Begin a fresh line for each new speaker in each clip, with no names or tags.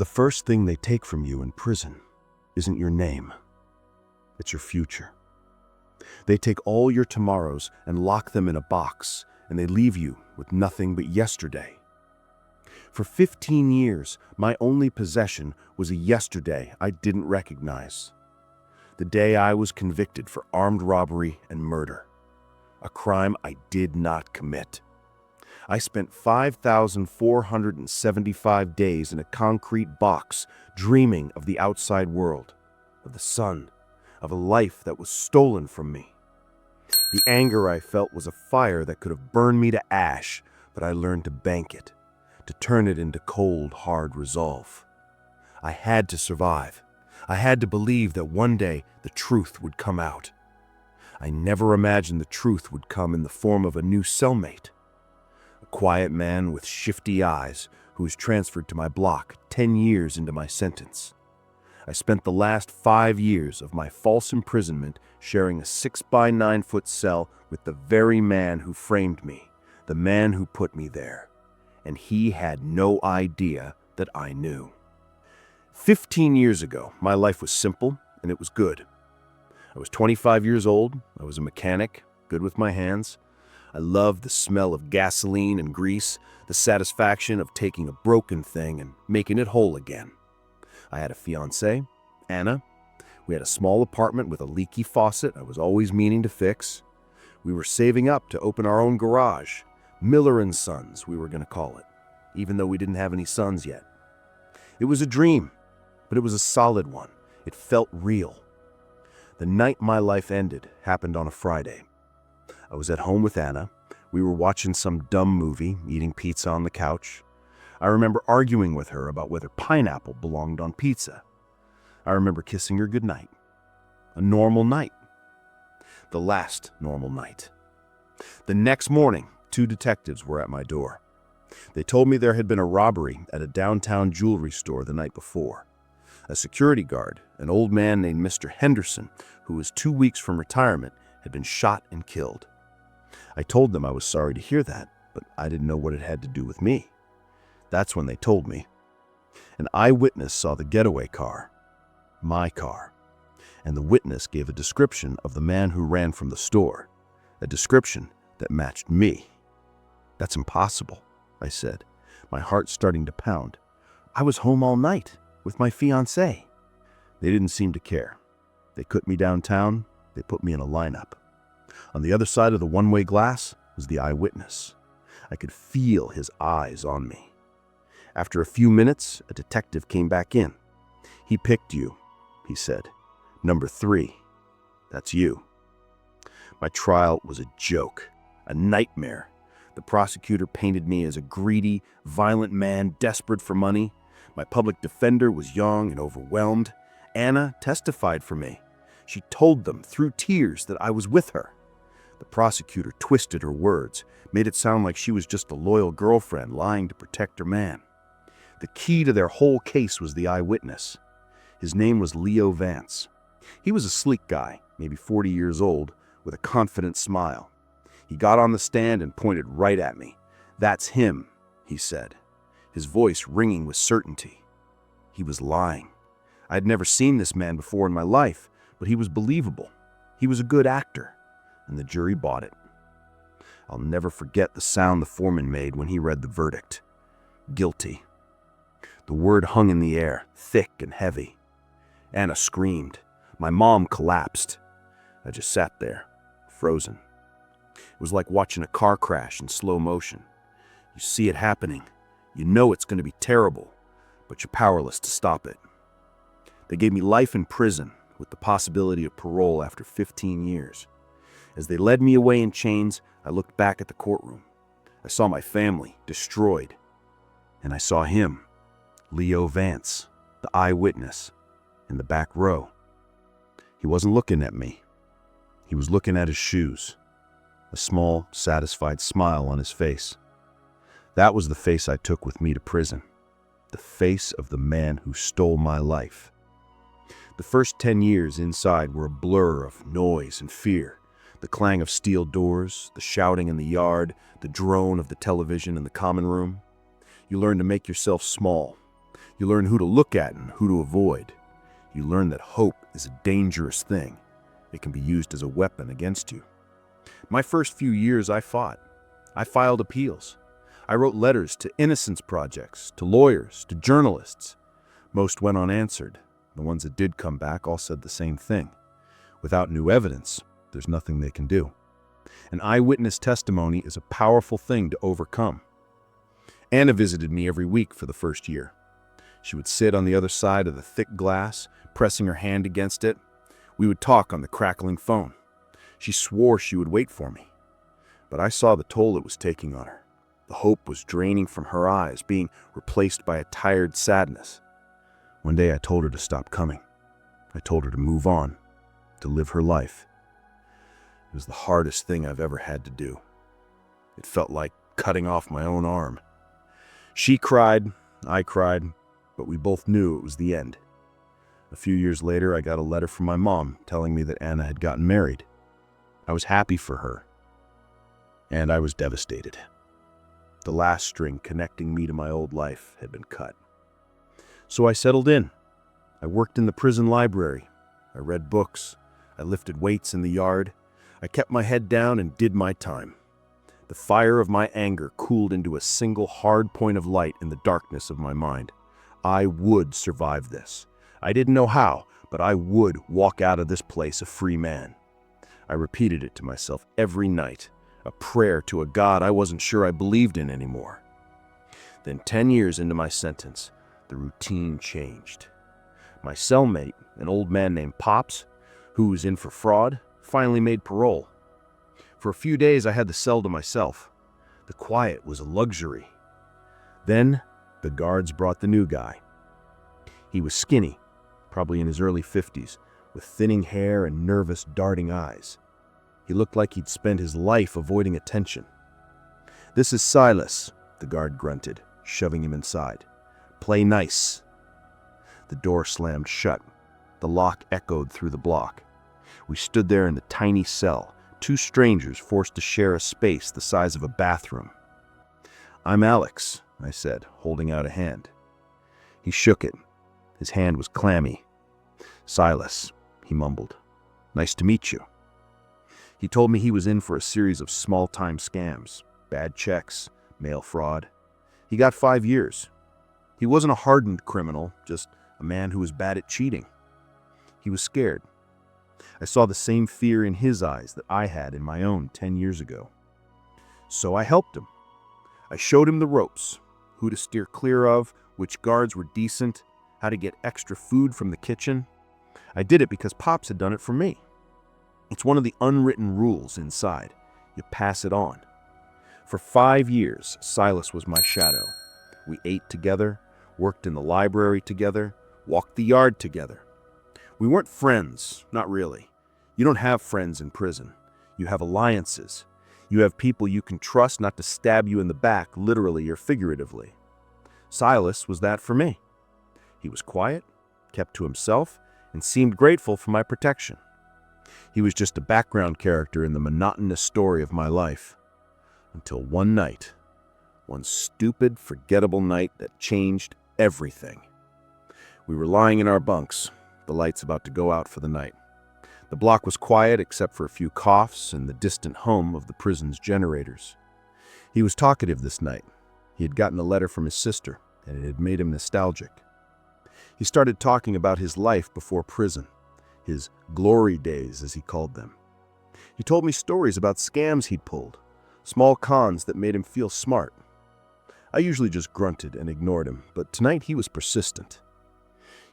The first thing they take from you in prison isn't your name, it's your future. They take all your tomorrows and lock them in a box, and they leave you with nothing but yesterday. For 15 years, my only possession was a yesterday I didn't recognize. The day I was convicted for armed robbery and murder, a crime I did not commit. I spent 5,475 days in a concrete box, dreaming of the outside world, of the sun, of a life that was stolen from me. The anger I felt was a fire that could have burned me to ash, but I learned to bank it, to turn it into cold, hard resolve. I had to survive. I had to believe that one day the truth would come out. I never imagined the truth would come in the form of a new cellmate. A quiet man with shifty eyes who was transferred to my block 10 years into my sentence. I spent the last 5 years of my false imprisonment sharing a 6-by-9-foot cell with the very man who framed me, the man who put me there. And he had no idea that I knew. 15 years ago, my life was simple and it was good. I was 25 years old, I was a mechanic, good with my hands. I loved the smell of gasoline and grease, the satisfaction of taking a broken thing and making it whole again. I had a fiancée, Anna. We had a small apartment with a leaky faucet I was always meaning to fix. We were saving up to open our own garage. Miller & Sons, we were going to call it, even though we didn't have any sons yet. It was a dream, but it was a solid one. It felt real. The night my life ended happened on a Friday. I was at home with Anna. We were watching some dumb movie, eating pizza on the couch. I remember arguing with her about whether pineapple belonged on pizza. I remember kissing her goodnight. A normal night. The last normal night. The next morning, 2 detectives were at my door. They told me there had been a robbery at a downtown jewelry store the night before. A security guard, an old man named Mr. Henderson, who was 2 weeks from retirement, had been shot and killed. I told them I was sorry to hear that, but I didn't know what it had to do with me. That's when they told me. An eyewitness saw the getaway car, my car, and the witness gave a description of the man who ran from the store, a description that matched me. That's impossible, I said, my heart starting to pound. I was home all night with my fiancée. They didn't seem to care. They cut me downtown, they put me in a lineup. On the other side of the one-way glass was the eyewitness. I could feel his eyes on me. After a few minutes, a detective came back in. He picked you, he said. Number 3. That's you. My trial was a joke, a nightmare. The prosecutor painted me as a greedy, violent man desperate for money. My public defender was young and overwhelmed. Anna testified for me. She told them through tears that I was with her. The prosecutor twisted her words, made it sound like she was just a loyal girlfriend lying to protect her man. The key to their whole case was the eyewitness. His name was Leo Vance. He was a sleek guy, maybe 40 years old, with a confident smile. He got on the stand and pointed right at me. "That's him," he said, his voice ringing with certainty. He was lying. I had never seen this man before in my life, but he was believable. He was a good actor, and the jury bought it. I'll never forget the sound the foreman made when he read the verdict. Guilty. The word hung in the air, thick and heavy. Anna screamed. My mom collapsed. I just sat there, frozen. It was like watching a car crash in slow motion. You see it happening. You know it's going to be terrible, but you're powerless to stop it. They gave me life in prison with the possibility of parole after 15 years. As they led me away in chains, I looked back at the courtroom. I saw my family destroyed. And I saw him, Leo Vance, the eyewitness, in the back row. He wasn't looking at me. He was looking at his shoes, a small, satisfied smile on his face. That was the face I took with me to prison, the face of the man who stole my life. The first 10 years inside were a blur of noise and fear. The clang of steel doors, the shouting in the yard, the drone of the television in the common room. You learn to make yourself small. You learn who to look at and who to avoid. You learn that hope is a dangerous thing. It can be used as a weapon against you. My first few years I fought. I filed appeals. I wrote letters to innocence projects, to lawyers, to journalists. Most went unanswered. The ones that did come back all said the same thing. Without new evidence, there's nothing they can do. An eyewitness testimony is a powerful thing to overcome. Anna visited me every week for the first year. She would sit on the other side of the thick glass, pressing her hand against it. We would talk on the crackling phone. She swore she would wait for me. But I saw the toll it was taking on her. The hope was draining from her eyes, being replaced by a tired sadness. One day I told her to stop coming. I told her to move on, to live her life. It was the hardest thing I've ever had to do. It felt like cutting off my own arm. She cried, I cried, but we both knew it was the end. A few years later, I got a letter from my mom telling me that Anna had gotten married. I was happy for her, and I was devastated. The last string connecting me to my old life had been cut. So I settled in. I worked in the prison library. I read books. I lifted weights in the yard. I kept my head down and did my time. The fire of my anger cooled into a single hard point of light in the darkness of my mind. I would survive this. I didn't know how, but I would walk out of this place a free man. I repeated it to myself every night, a prayer to a God I wasn't sure I believed in anymore. Then 10 years into my sentence, the routine changed. My cellmate, an old man named Pops, who was in for fraud, finally made parole. For a few days I had the cell to myself. The quiet was a luxury. Then the guards brought the new guy. He was skinny, probably in his early 50s, with thinning hair and nervous, darting eyes. He looked like he'd spent his life avoiding attention. "This is Silas," the guard grunted, shoving him inside. "Play nice." The door slammed shut. The lock echoed through the block. We stood there in the tiny cell, two strangers forced to share a space the size of a bathroom. "I'm Alex," I said, holding out a hand. He shook it. His hand was clammy. "Silas," he mumbled. "Nice to meet you." He told me he was in for a series of small-time scams, bad checks, mail fraud. He got 5 years. He wasn't a hardened criminal, just a man who was bad at cheating. He was scared. I saw the same fear in his eyes that I had in my own 10 years ago. So I helped him. I showed him the ropes, who to steer clear of, which guards were decent, how to get extra food from the kitchen. I did it because Pops had done it for me. It's one of the unwritten rules inside. You pass it on. For 5 years, Silas was my shadow. We ate together, worked in the library together, walked the yard together. We weren't friends, not really. You don't have friends in prison. You have alliances. You have people you can trust not to stab you in the back, literally or figuratively. Silas was that for me. He was quiet, kept to himself, and seemed grateful for my protection. He was just a background character in the monotonous story of my life. Until one night, one stupid, forgettable night that changed everything. We were lying in our bunks, the lights about to go out for the night. The block was quiet except for a few coughs and the distant hum of the prison's generators. He was talkative this night. He had gotten a letter from his sister, and it had made him nostalgic. He started talking about his life before prison, his glory days, as he called them. He told me stories about scams he'd pulled, small cons that made him feel smart. I usually just grunted and ignored him, but tonight he was persistent.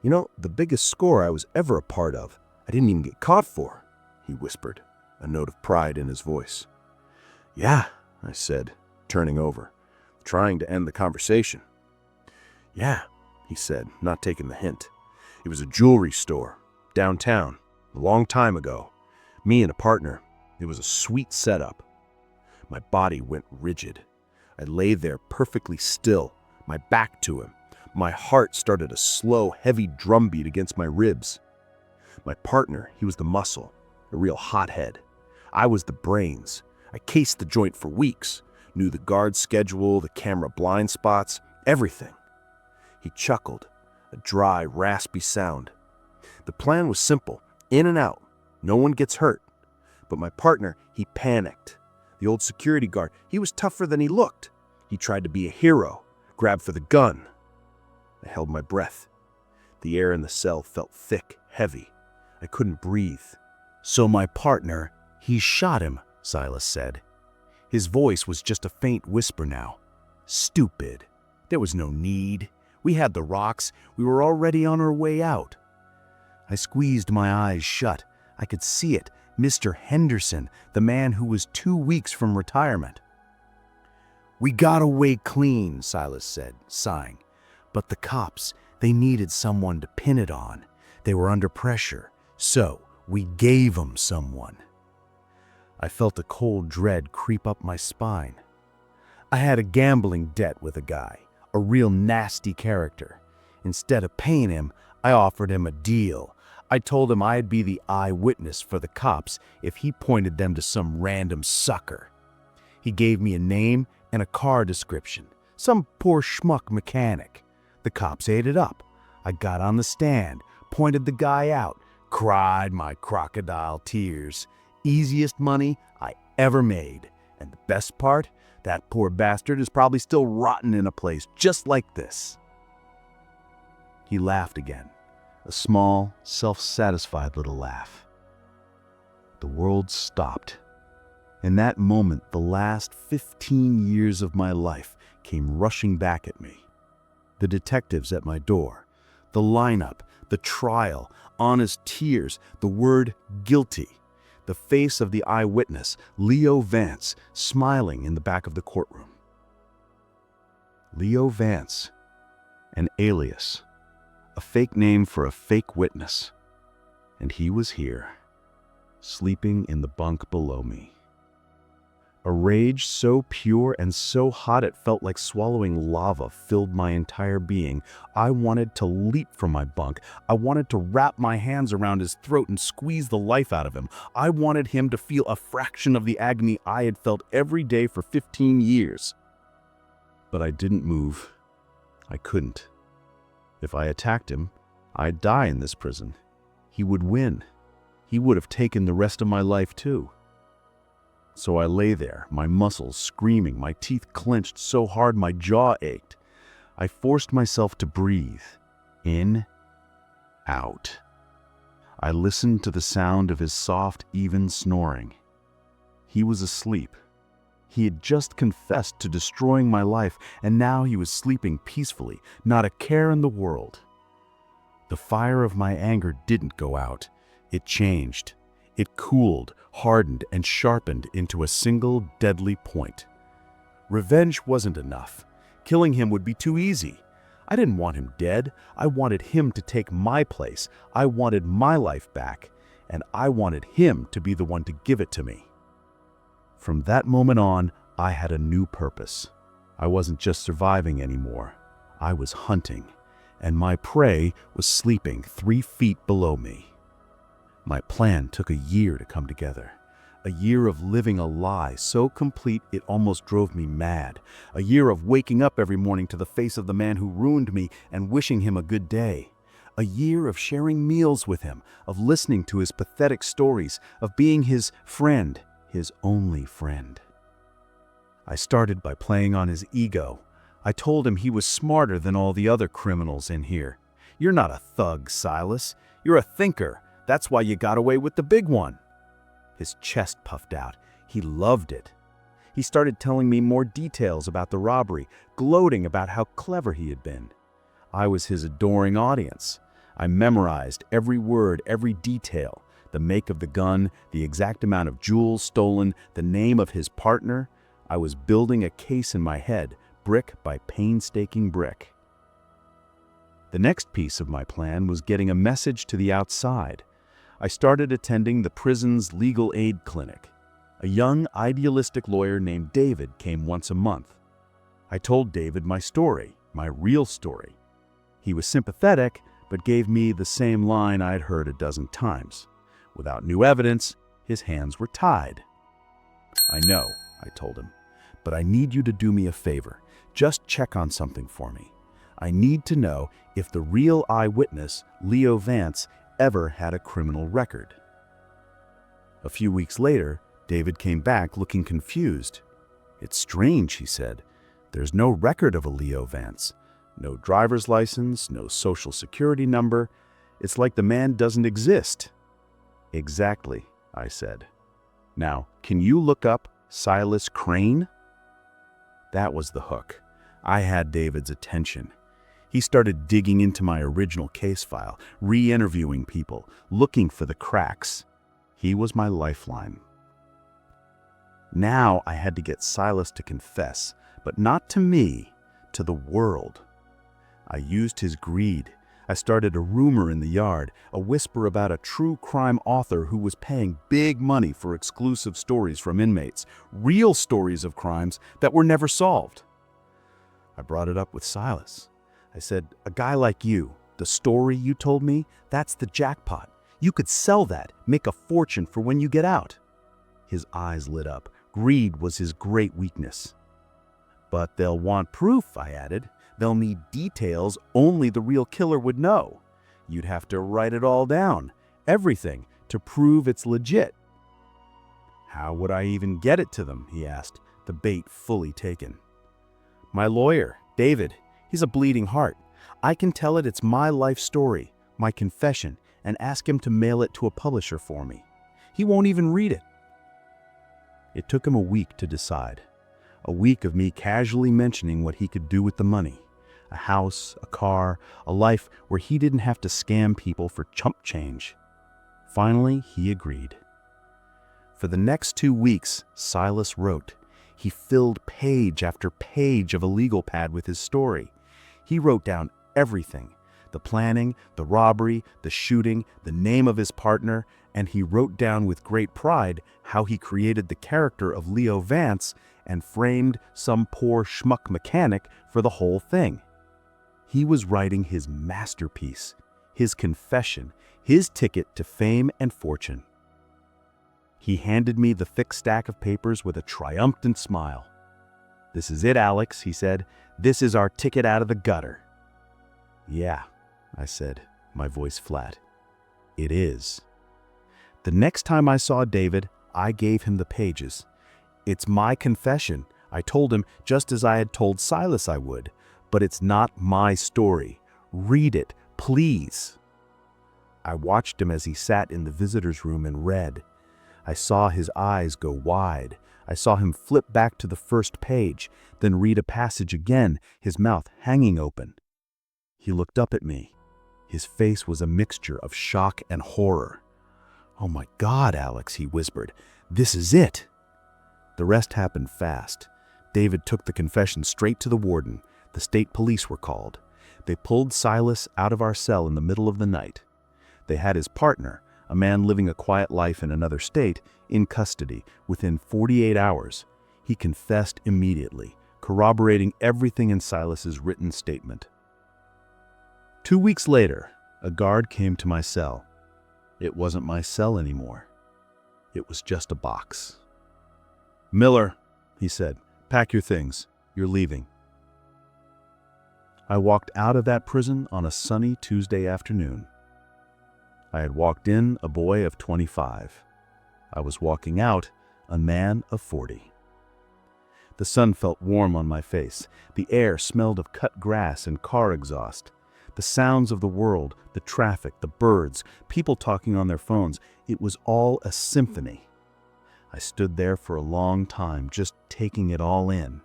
"You know, the biggest score I was ever a part of, I didn't even get caught for," he whispered, a note of pride in his voice. "Yeah," I said, turning over, trying to end the conversation. "Yeah," he said, not taking the hint. "It was a jewelry store, downtown, a long time ago. Me and a partner. It was a sweet setup." My body went rigid. I lay there perfectly still, my back to him. My heart started a slow, heavy drumbeat against my ribs. My partner, he was the muscle, a real hothead. I was the brains. I cased the joint for weeks, knew the guard schedule, the camera blind spots, everything. He chuckled, a dry, raspy sound. The plan was simple, in and out, no one gets hurt. But my partner, he panicked. The old security guard, he was tougher than he looked. He tried to be a hero, grabbed for the gun. I held my breath. The air in the cell felt thick, heavy. I couldn't breathe.
"So my partner, he shot him," Silas said. His voice was just a faint whisper now. "Stupid. There was no need. We had the rocks. We were already on our way out." I squeezed my eyes shut. I could see it. Mr. Henderson, the man who was 2 weeks from retirement. "We got away clean," Silas said, sighing. "But the cops, they needed someone to pin it on. They were under pressure, so we gave them someone." I felt a cold dread creep up my spine. I had a gambling debt with a guy, a real nasty character. Instead of paying him, I offered him a deal. I told him I'd be the eyewitness for the cops if he pointed them to some random sucker. He gave me a name and a car description, some poor schmuck mechanic. The cops ate it up. I got on the stand, pointed the guy out, cried my crocodile tears. Easiest money I ever made. And the best part, that poor bastard is probably still rotten in a place just like this. He laughed again, a small, self-satisfied little laugh. The world stopped. In that moment, the last 15 years of my life came rushing back at me. The detectives at my door, the lineup, the trial, honest tears, the word guilty, the face of the eyewitness, Leo Vance, smiling in the back of the courtroom. Leo Vance, an alias, a fake name for a fake witness. And he was here, sleeping in the bunk below me. A rage so pure and so hot it felt like swallowing lava filled my entire being. I wanted to leap from my bunk. I wanted to wrap my hands around his throat and squeeze the life out of him. I wanted him to feel a fraction of the agony I had felt every day for 15 years. But I didn't move. I couldn't. If I attacked him, I'd die in this prison. He would win. He would have taken the rest of my life too. So I lay there, my muscles screaming, my teeth clenched so hard my jaw ached. I forced myself to breathe. In, out. I listened to the sound of his soft, even snoring. He was asleep. He had just confessed to destroying my life, and now he was sleeping peacefully, not a care in the world. The fire of my anger didn't go out. It changed. It cooled, hardened, and sharpened into a single deadly point. Revenge wasn't enough. Killing him would be too easy. I didn't want him dead. I wanted him to take my place. I wanted my life back, and I wanted him to be the one to give it to me. From that moment on, I had a new purpose. I wasn't just surviving anymore. I was hunting, and my prey was sleeping 3 feet below me. My plan took a year to come together. A year of living a lie so complete it almost drove me mad. A year of waking up every morning to the face of the man who ruined me and wishing him a good day. A year of sharing meals with him, of listening to his pathetic stories, of being his friend, his only friend. I started by playing on his ego. I told him he was smarter than all the other criminals in here. "You're not a thug, Silas. You're a thinker. That's why you got away with the big one." His chest puffed out. He loved it. He started telling me more details about the robbery, gloating about how clever he had been. I was his adoring audience. I memorized every word, every detail, the make of the gun, the exact amount of jewels stolen, the name of his partner. I was building a case in my head, brick by painstaking brick. The next piece of my plan was getting a message to the outside. I started attending the prison's legal aid clinic. A young, idealistic lawyer named David came once a month. I told David my story, my real story. He was sympathetic, but gave me the same line I'd heard a dozen times. Without new evidence, his hands were tied. "I know," I told him, "but I need you to do me a favor. Just check on something for me. I need to know if the real eyewitness, Leo Vance, ever had a criminal record. A few weeks later, David came back looking confused. "It's strange," he said. "There's no record of a Leo Vance. No driver's license, no social security number. It's like the man doesn't exist." "Exactly," I said. "Now, can you look up Silas Crane?" That was the hook. I had David's attention. He started digging into my original case file, re-interviewing people, looking for the cracks. He was my lifeline. Now I had to get Silas to confess, but not to me, to the world. I used his greed. I started a rumor in the yard, a whisper about a true crime author who was paying big money for exclusive stories from inmates, real stories of crimes that were never solved. I brought it up with Silas. I said, "A guy like you, the story you told me, that's the jackpot. You could sell that, make a fortune for when you get out." His eyes lit up. Greed was his great weakness. "But they'll want proof," I added. "They'll need details only the real killer would know. You'd have to write it all down, everything, to prove it's legit." "How would I even get it to them?" he asked, the bait fully taken. "My lawyer, David, he's a bleeding heart. I can tell it's my life story, my confession, and ask him to mail it to a publisher for me. He won't even read it." It took him a week to decide. A week of me casually mentioning what he could do with the money. A house, a car, a life where he didn't have to scam people for chump change. Finally, he agreed. For the next 2 weeks, Silas wrote. He filled page after page of a legal pad with his story. He wrote down everything: the planning, the robbery, the shooting, the name of his partner, and he wrote down with great pride how he created the character of Leo Vance and framed some poor schmuck mechanic for the whole thing. He was writing his masterpiece, his confession, his ticket to fame and fortune. He handed me the thick stack of papers with a triumphant smile. "This is it, Alex," he said. "This is our ticket out of the gutter." "Yeah," I said, my voice flat. "It is." The next time I saw David, I gave him the pages. "It's my confession," I told him, just as I had told Silas I would. "But it's not my story. Read it, please." I watched him as he sat in the visitor's room and read. I saw his eyes go wide. I saw him flip back to the first page, then read a passage again, his mouth hanging open. He looked up at me. His face was a mixture of shock and horror. "Oh my God, Alex," he whispered. "This is it." The rest happened fast. David took the confession straight to the warden. The state police were called. They pulled Silas out of our cell in the middle of the night. They had his partner, a man living a quiet life in another state, in custody within 48 hours. He confessed immediately, corroborating everything in Silas's written statement. 2 weeks later, a guard came to my cell. It wasn't my cell anymore. It was just a box. "Miller," he said, "pack your things. You're leaving." I walked out of that prison on a sunny Tuesday afternoon. I had walked in a boy of 25. I was walking out a man of 40. The sun felt warm on my face. The air smelled of cut grass and car exhaust. The sounds of the world, the traffic, the birds, people talking on their phones, it was all a symphony. I stood there for a long time, just taking it all in.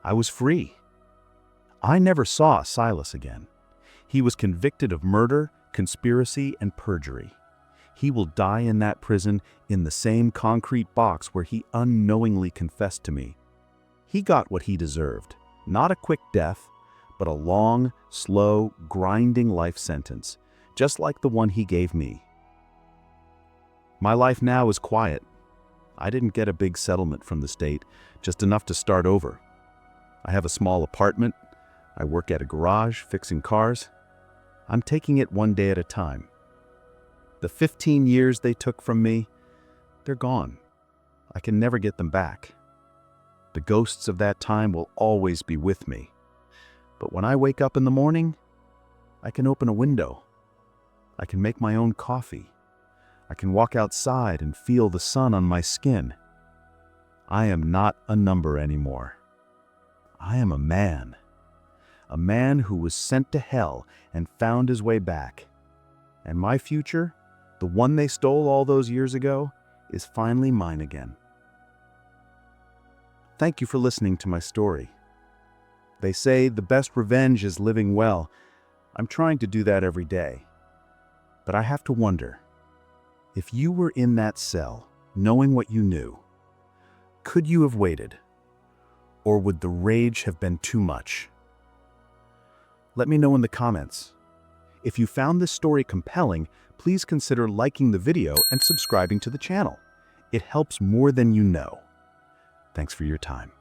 I was free. I never saw Silas again. He was convicted of murder, conspiracy, and perjury. He will die in that prison in the same concrete box where he unknowingly confessed to me. He got what he deserved, not a quick death, but a long, slow, grinding life sentence, just like the one he gave me. My life now is quiet. I didn't get a big settlement from the state, just enough to start over. I have a small apartment. I work at a garage fixing cars. I'm taking it one day at a time. The 15 years they took from me, they're gone. I can never get them back. The ghosts of that time will always be with me. But when I wake up in the morning, I can open a window. I can make my own coffee. I can walk outside and feel the sun on my skin. I am not a number anymore. I am a man who was sent to hell and found his way back. And my future, the one they stole all those years ago, is finally mine again. Thank you for listening to my story. They say the best revenge is living well. I'm trying to do that every day. But I have to wonder, if you were in that cell, knowing what you knew, could you have waited? Or would the rage have been too much? Let me know in the comments. If you found this story compelling, please consider liking the video and subscribing to the channel. It helps more than you know. Thanks for your time.